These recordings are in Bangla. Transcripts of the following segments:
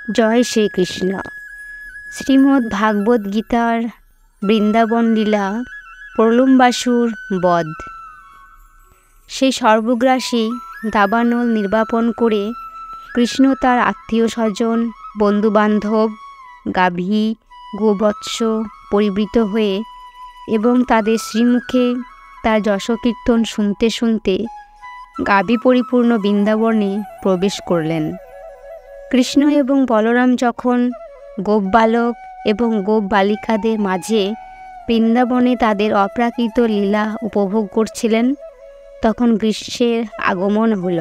জয় শ্রীকৃষ্ণ। শ্রীমদ্ ভাগবত গীতার বৃন্দাবন লীলা প্রলম্বাসুর বধ। সেই সর্বগ্রাসী দাবানল নির্বাপন করে কৃষ্ণ তার আত্মীয় স্বজন, বন্ধুবান্ধব, গাভী, গোবৎস পরিবৃত হয়ে এবং তাদের শ্রীমুখে তার যশকীর্তন শুনতে শুনতে গাভী পরিপূর্ণ বৃন্দাবনে প্রবেশ করলেন। কৃষ্ণ এবং বলরাম যখন গোপ বালক এবং গোপ বালিকাদের মাঝে বৃন্দাবনে তাদের অপ্রাকৃত লীলা উপভোগ করছিলেন, তখন গ্রীষ্মের আগমন হল।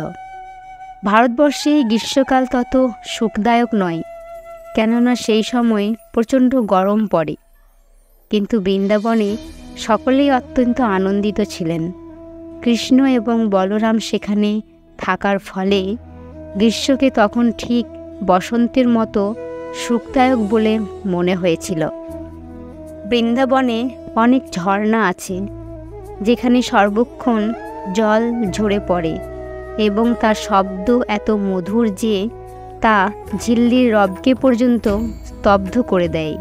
ভারতবর্ষে গ্রীষ্মকাল তত সুখদায়ক নয়, কেননা সেই সময় প্রচণ্ড গরম পড়ে। কিন্তু বৃন্দাবনে সকলেই অত্যন্ত আনন্দিত ছিলেন। কৃষ্ণ এবং বলরাম সেখানে থাকার ফলে গ্রীষ্মকে তখন ঠিক বসন্তের মতো সুখদায়ক বলে মনে হয়েছিল। বৃন্দাবনে অনেক ঝর্ণা আছে, যেখানে সর্বক্ষণ জল ঝরে পড়ে এবং তার শব্দ এত মধুর যে তা ঝিল্লির রবকে পর্যন্ত স্তব্ধ করে দেয়।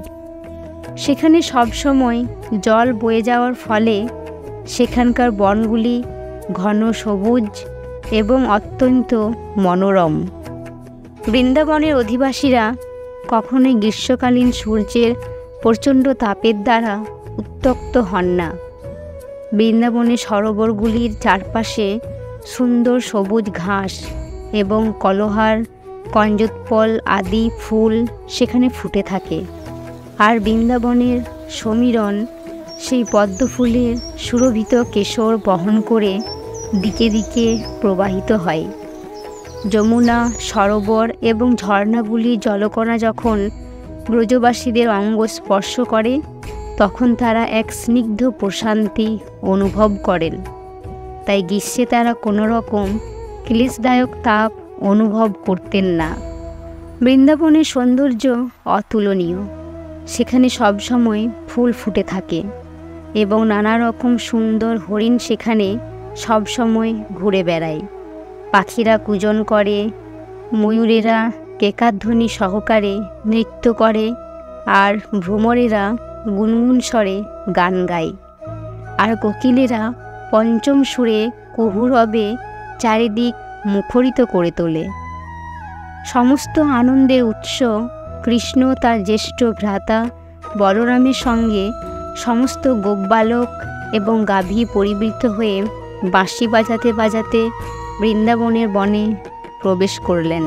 সেখানে সবসময় জল বয়ে যাওয়ার ফলে সেখানকার বনগুলি ঘন সবুজ এবং অত্যন্ত মনোরম। বৃন্দাবনের অধিবাসীরা কখনোই গ্রীষ্মকালীন সূর্যের প্রচণ্ড তাপের দ্বারা উত্তপ্ত হন না। বৃন্দাবনের সরোবরগুলির চারপাশে সুন্দর সবুজ ঘাস এবং কলহার, কঞ্জোৎপল আদি ফুল সেখানে ফুটে থাকে। আর বৃন্দাবনের সমীরণ সেই পদ্মফুলের সুরভিত কেশর বহন করে দিকে দিকে প্রবাহিত হয়। যমুনা, সরোবর এবং ঝর্ণাগুলির জলকণা যখন ব্রজবাসীদের অঙ্গ স্পর্শ করে, তখন তারা এক স্নিগ্ধ প্রশান্তি অনুভব করেন। তাই গ্রীষ্মে তারা কোনো রকম ক্লেশদায়ক তাপ অনুভব করতেন না। বৃন্দাবনের সৌন্দর্য অতুলনীয়। সেখানে সবসময় ফুল ফুটে থাকে এবং নানা রকম সুন্দর হরিণ সেখানে সবসময় ঘুরে বেড়ায়। পাখিরা কূজন করে, ময়ূরেরা কেকাধ্বনি সহকারে নৃত্য করে, আর ভ্রমরেরা গুনগুন স্বরে গান গায়, আর কোকিলেরা পঞ্চম সুরে কুহুরবে চারিদিক মুখরিত করে তোলে। সমস্ত আনন্দের উৎস কৃষ্ণ তার জ্যেষ্ঠ ভ্রাতা বলরামের সঙ্গে সমস্ত গোপবালক এবং গাভী পরিবৃত হয়ে বাঁশি বাজাতে বাজাতে বৃন্দাবনের বনে প্রবেশ করলেন।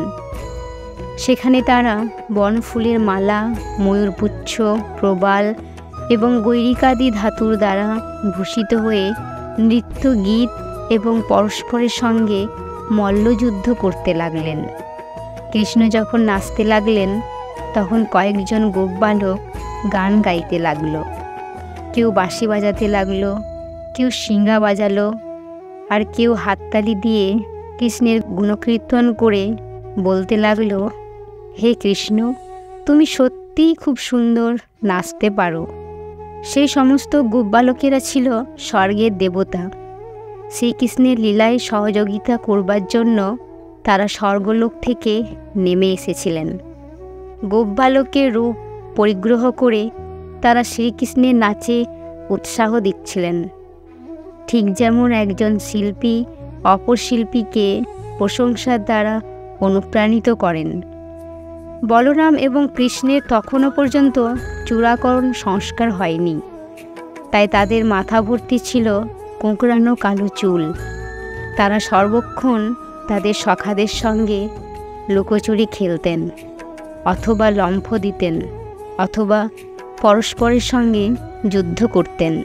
সেখানে তারা বনফুলের মালা, ময়ূরপুচ্ছ, প্রবাল এবং গৈরিকাদি ধাতুর দ্বারা ভূষিত হয়ে নৃত্য, গীত এবং পরস্পরের সঙ্গে মল্লযুদ্ধ করতে লাগলেন। কৃষ্ণ যখন নাচতে লাগলেন, তখন কয়েকজন গোপবালক গান গাইতে লাগলো। কেউ বাঁশি বাজাতে লাগলো, কেউ শিঙ্গা বাজালো, আর কেউ হাততালি দিয়ে কৃষ্ণের গুণকীর্তন করে বলতে লাগলো, হে কৃষ্ণ, তুমি সত্যিই খুব সুন্দর নাচতে পারো। সেই সমস্ত গোপবালকেরা ছিল স্বর্গের দেবতা। শ্রীকৃষ্ণের লীলায় সহযোগিতা করবার জন্য তারা স্বর্গলোক থেকে নেমে এসেছিলেন। গোপবালকের রূপ পরিগ্রহ করে তারা শ্রীকৃষ্ণের নাচে উৎসাহ দিচ্ছিলেন। ঠিক যেমন একজন শিল্পী অপর শিল্পীকে প্রশংসার দ্বারা অনুপ্রাণিত করেন। বলরাম এবং কৃষ্ণের তখনও পর্যন্ত চূড়াকরণ সংস্কার হয়নি, তাই তাদের মাথা ভর্তি ছিল কোঁকড়ানো কালো চুল। তারা সর্বক্ষণ তাদের সখাদের সঙ্গে লুকোচুরি খেলতেন, অথবা লম্ফ দিতেন, অথবা পরস্পরের সঙ্গে যুদ্ধ করতেন।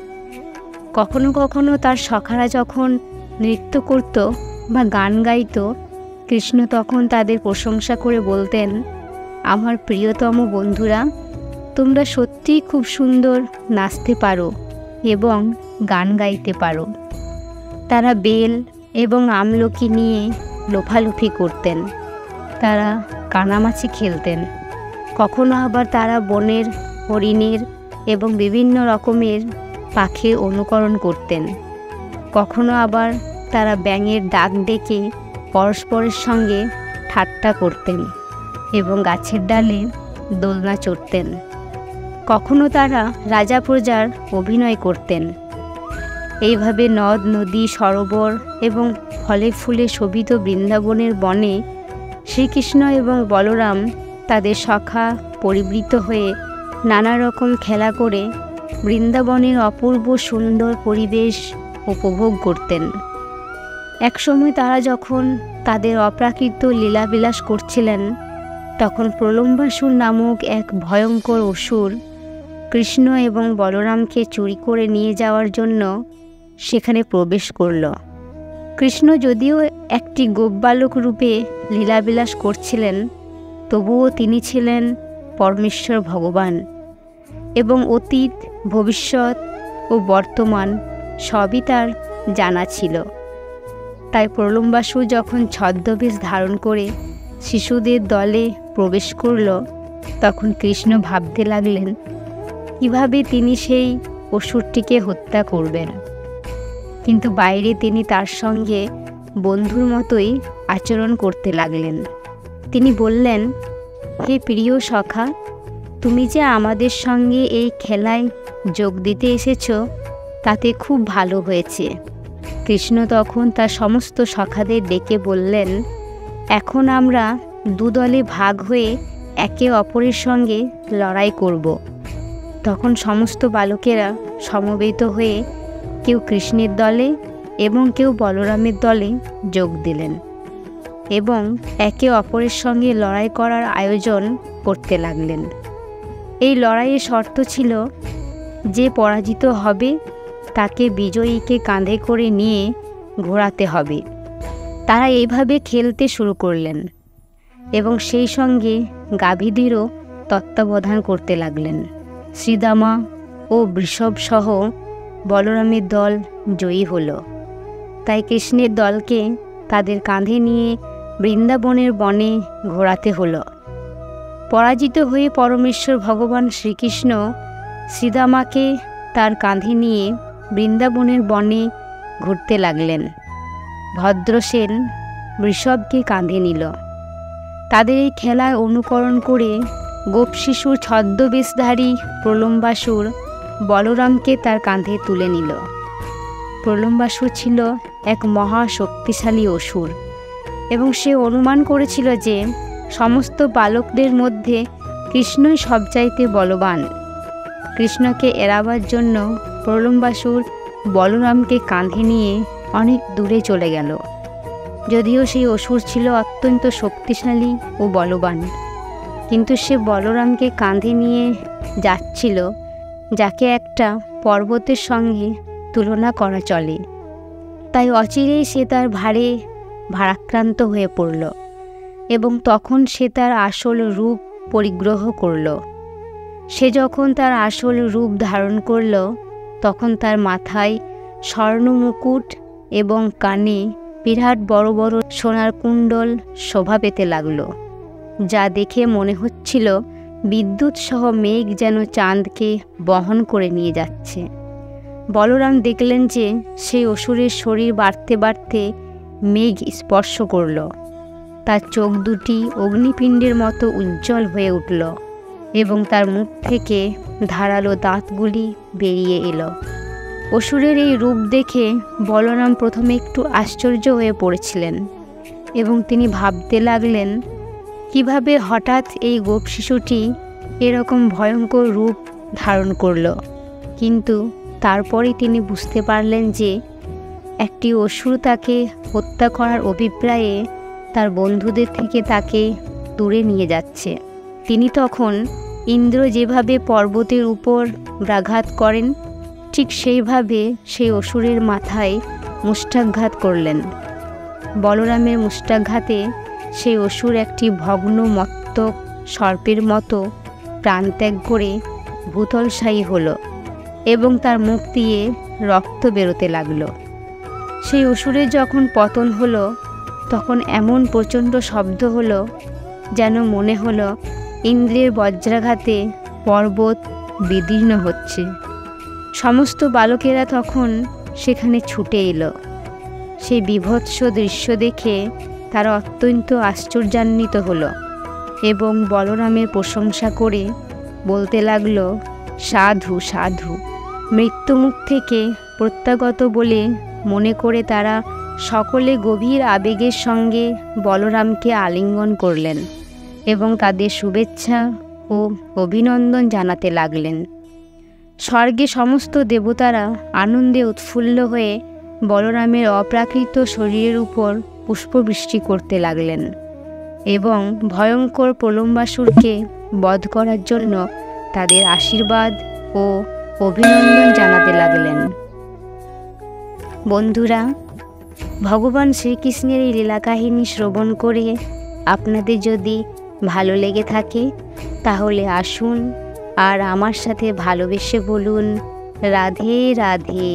কখনো কখনো তার সখারা যখন নৃত্য করত বা গান গাইত, কৃষ্ণ তখন তাদের প্রশংসা করে বলতেন, আমার প্রিয়তম বন্ধুরা, তোমরা সত্যিই খুব সুন্দর নাচতে পারো এবং গান গাইতে পারো। তারা বেল এবং আমলকি নিয়ে লোফালুফি করতেন। তারা কানামাছি খেলতেন। কখনো আবার তারা বনের হরিণের এবং বিভিন্ন রকমের পাখির অনুকরণ করতেন। কখনো আবার তারা ব্যাঙের ডাক ডেকে পরস্পরের সঙ্গে ঠাট্টা করতেন। এবং গাছের ডালে দোলনা চড়তেন। কখনো তারা রাজা প্রজার অভিনয় করতেন। এইভাবে নদ নদী সরোবর এবং ফলে ফুলে শোভিত বৃন্দাবনের বনে শ্রীকৃষ্ণ এবং বলরাম তাদের সখা পরিবৃত হয়ে নানা রকম খেলা করে বৃন্দাবনের অপূর্ব সুন্দর পরিবেশ উপভোগ করতেন। একসময় তারা যখন তাদের অপ্রাকৃত লীলাবিলাস করছিলেন, তখন প্রলম্বাসুর নামক এক ভয়ঙ্কর অসুর কৃষ্ণ এবং বলরামকে চুরি করে নিয়ে যাওয়ার জন্য সেখানে প্রবেশ করল। কৃষ্ণ যদিও একটি গোপবালক রূপে লীলাবিলাস করছিলেন, তবুও তিনি ছিলেন পরমেশ্বর ভগবান এবং অতীত, ভবিষ্যৎ ও বর্তমান সবই তার জানা ছিল। তাই প্রলম্বাসুর যখন ছদ্মবেশ ধারণ করে শিশুদের দলে প্রবেশ করল, তখন কৃষ্ণ ভাবতে লাগলেন কিভাবে তিনি সেই অসুরটিকে হত্যা করবেন। কিন্তু বাইরে তিনি তার সঙ্গে বন্ধুর মতোই আচরণ করতে লাগলেন। তিনি বললেন, হে প্রিয় সখা, তুমি যে আমাদের সঙ্গে এই খেলায় যোগ দিতে এসেছো, তাতে খুব ভালো হয়েছে। কৃষ্ণ তখন তার সমস্ত সখাদের ডেকে বললেন, এখন আমরা দুদলে ভাগ হয়ে একে অপরের সঙ্গে লড়াই করব। তখন সমস্ত বালকেরা সমবেত হয়ে কেউ কৃষ্ণের দলে এবং কেউ বলরামের দলে যোগ দিলেন এবং একে অপরের সঙ্গে লড়াই করার আয়োজন করতে লাগলেন। এই লড়াইয়ের শর্ত ছিল যে পরাজিত হবে তাকে বিজয়ীকে কাঁধে করে নিয়ে ঘোরাতে হবে। তারা এইভাবে খেলতে শুরু করলেন এবং সেই সঙ্গে গাভীদেরও তত্ত্বাবধান করতে লাগলেন। শ্রীদামা ও বৃষভ সহ বলরামের দল জয়ী হল। তাই কৃষ্ণের দলকে তাদের কাঁধে নিয়ে বৃন্দাবনের বনে ঘোরাতে হলো। পরাজিত হয়ে পরমেশ্বর ভগবান শ্রীকৃষ্ণ শ্রীদামাকে তার কাঁধে নিয়ে বৃন্দাবনের বনে ঘুরতে লাগলেন। ভদ্রসেন বৃষভকে কাঁধে নিল। তাদের এই খেলায় অনুকরণ করে গোপশিশুর ছদ্মবেশধারী প্রলম্বাসুর বলরামকে তার কাঁধে তুলে নিল। প্রলম্বাসুর ছিল এক মহা শক্তিশালী অসুর এবং সে অনুমান করেছিল যে সমস্ত বালকদের মধ্যে কৃষ্ণই সবচাইতে বলবান। কৃষ্ণকে এড়াবার জন্য প্রলম্বাসুর বলরামকে কাঁধে নিয়ে অনেক দূরে চলে গেল। যদিও সেই অসুর ছিল অত্যন্ত শক্তিশালী ও বলবান, কিন্তু সে বলরামকে কাঁধে নিয়ে যাচ্ছিল, যাকে একটা পর্বতের সঙ্গে তুলনা করা চলে। তাই অচিরেই সে তার ভারে ভারাক্রান্ত হয়ে পড়ল এবং তখন সে তার আসল রূপ পরিগ্রহ করল। সে যখন তার আসল রূপ ধারণ করল, তখন তার মাথায় স্বর্ণ মুকুট এবং কানে বিরাট বড় বড় সোনার কুণ্ডল শোভা পেতে লাগল, যা দেখে মনে হচ্ছিল বিদ্যুৎ সহ মেঘ যেন চাঁদকে বহন করে নিয়ে যাচ্ছে। বলরাম দেখলেন যে সেই অসুরের শরীর বাড়তে বাড়তে মেঘ স্পর্শ করল। তার চোখ দুটি অগ্নিপিণ্ডের মতো উজ্জ্বল হয়ে উঠল এবং তার মুখ থেকে ধারালো দাঁতগুলি বেরিয়ে এলো। অসুরের এই রূপ দেখে বলরাম প্রথমে একটু আশ্চর্য হয়ে পড়েছিলেন এবং তিনি ভাবতে লাগলেন কিভাবে হঠাৎ এই গোপ শিশুটি এরকম ভয়ঙ্কর রূপ ধারণ করল। কিন্তু তারপরেই তিনি বুঝতে পারলেন যে একটি অসুর তাকে হত্যা করার অভিপ্রায়ে তার বন্ধুদের থেকে তাকে দূরে নিয়ে যাচ্ছে। তিনি তখন ইন্দ্র যেভাবে পর্বতের উপর ব্যাঘাত করেন, ঠিক সেইভাবে সেই অসুরের মাথায় মুষ্টাঘাত করলেন। বলরামের মুষ্টাঘাতে সেই অসুর একটি ভগ্ন মত্তক সর্পের মতো প্রাণত্যাগ করে ভূতলশায়ী হল এবং তার মুখ দিয়ে রক্ত বেরোতে লাগল। সেই অসুরের যখন পতন হলো, তখন এমন প্রচণ্ড শব্দ হলো যেন মনে হলো ইন্দ্রের বজ্রাঘাতে পর্বত বিদীর্ণ হচ্ছে। সমস্ত বালকেরা তখন সেখানে ছুটে এলো। সেই বীভৎস দৃশ্য দেখে তারা অত্যন্ত আশ্চর্যান্বিত হলো এবং বলরামের প্রশংসা করে বলতে লাগলো, সাধু সাধু। মৃত্যুমুখ থেকে প্রত্যাগত বলে মনে করে তারা সকলে গভীর আবেগের সঙ্গে বলরামকে আলিঙ্গন করলেন এবং তাদের শুভেচ্ছা ও অভিনন্দন জানাতে লাগলেন। স্বর্গে সমস্ত দেবতারা আনন্দে উৎফুল্ল হয়ে বলরামের অপ্রাকৃত শরীরের উপর পুষ্পবৃষ্টি করতে লাগলেন এবং ভয়ঙ্কর প্রলম্বাসুরকে বধ করার জন্য তাদের আশীর্বাদ ও অভিনন্দন জানাতে লাগলেন। বন্ধুরা, ভগবান শ্রীকৃষ্ণের এই লীলা কাহিনী শ্রবণ করে আপনাদের যদি ভালো লেগে থাকে তাহলে আসুন আর আমার সাথে ভালোবেসে বলুন, রাধে রাধে।